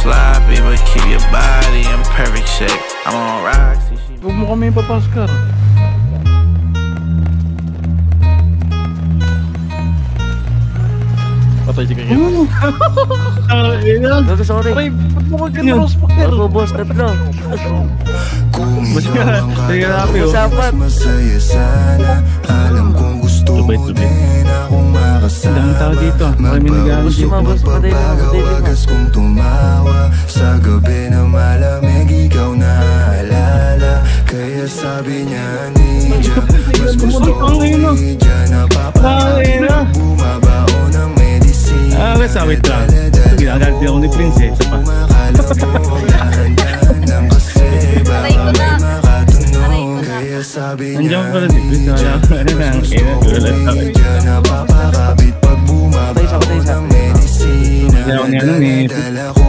sloppy, but keep your body in perfect shape. I'm on rocks. Huwag mo kami papaskar. Patay si kanya. Sorry. Ay, ba't mo ka ganyan, Oscar? Ako, boss, tatlo. Ba't ka happy, oh? Usapan. Masaya sana. Alam kong gusto mo din akong makasama. Dami tao dito. Maraming nag-aasip. Magpapawagas kong tumawa. Sa gabi na malamig, ikaw naalala. Kaya sabi niya, Ninja, mas gusto ko Ninja. Napapakapit bumabao ng medisina. Ah, wait lang. Ginagalit din ako ni Prince, eh. Isa pa. Nandiyan ko pala si Prince. Ano na, ang ina. Napapakapit pag bumabao ng medisina. Nadala ko,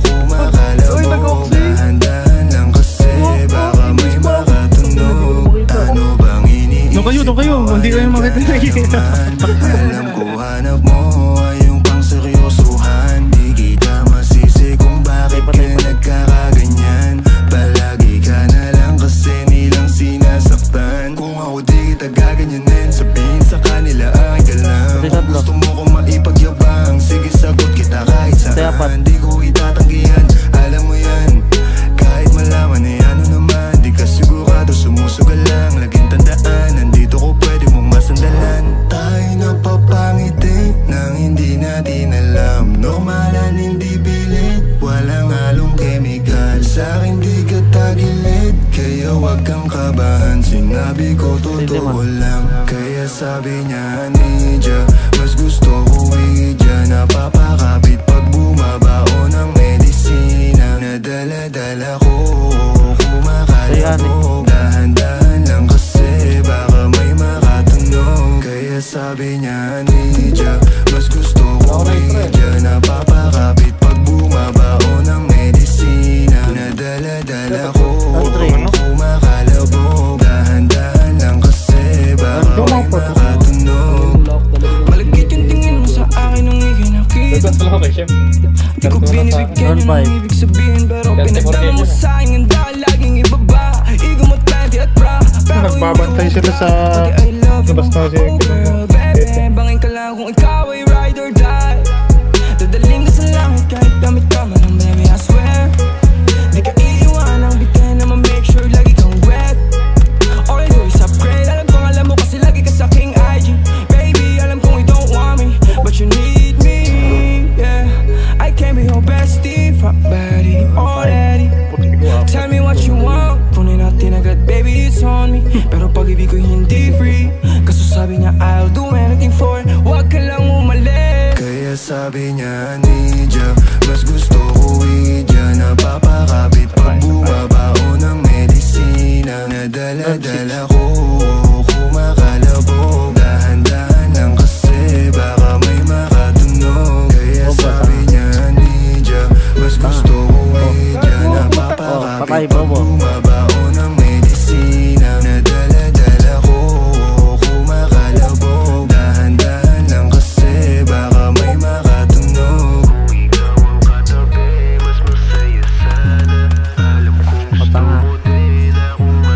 kumakalabog. Dahan-dahan lang kasi baka may makatunog. Ano bang iniisip? Doon kayo. Hindi kayo makita. Alam ko hanap mo ay yung pang seryosohan. Di kita masisi kung bakit ka nagkakaganyan. Palagi ka na lang kasi nilang sinasaktan. Kung ako di kita gaganyanin, sabihin sa kanila ay galang. Kung gusto mo kong maipagyabang, sige sagot kita kahit saan. Di ko itatanggihan, alam mo yan. Kahit malaman eh ano naman, di ka sigurado, sumusugal lang. Laging tandaan, nandito ko pwede mong masandalan. Tayo napapangiti nang hindi natin alam. Normalan, hindi pilit, walang halong chemical. Sa'kin di ka tagilid, kaya wag kang kabahan. Sinabi ko totoo lang, kaya sabi niya Ninja, mas gusto ko Ouija. Napapakapit pag bumabao ng medisina. Nadala-dala ko, kumakalabog. Dahan-dahan lang kasi baka may makatunog. Kaya sabi niya Ninja, mas gusto ko Ouija. Napapakapit pag bumabao ng medisina. Nadala-dala ko, kumakalabog. Dahan-dahan lang kasi baka may makatunog. Malagkit yung tingin mo sa akin nung ikinakita. Di ko binibigyan yun ang ibig sabihin, pero pinagdala mo sa akin ang dahil laging ibaba. Igo mo 20 at bra. Nagbabantay sila sa labas na si Bangin ka lang kung ikaw ay ride or die. Dadaling ka sa langit kahit gamit ka man ng baby, I swear. Di ka iiwan ang bitin na ma-make sure lagi kang wet. All I do is upgrade. Alam kong alam mo kasi lagi ka sa king IG. Baby, alam kong you don't want me, but you need me, yeah. I can't be your bestie, fuck buddy, already. Tell me what you want, kunin natin agad, baby, it's on me. Pero pag-ibig ko hindi free, kaso sabi niya I'll do anything for it. Huwag ka lang umalis. Kaya sabi niya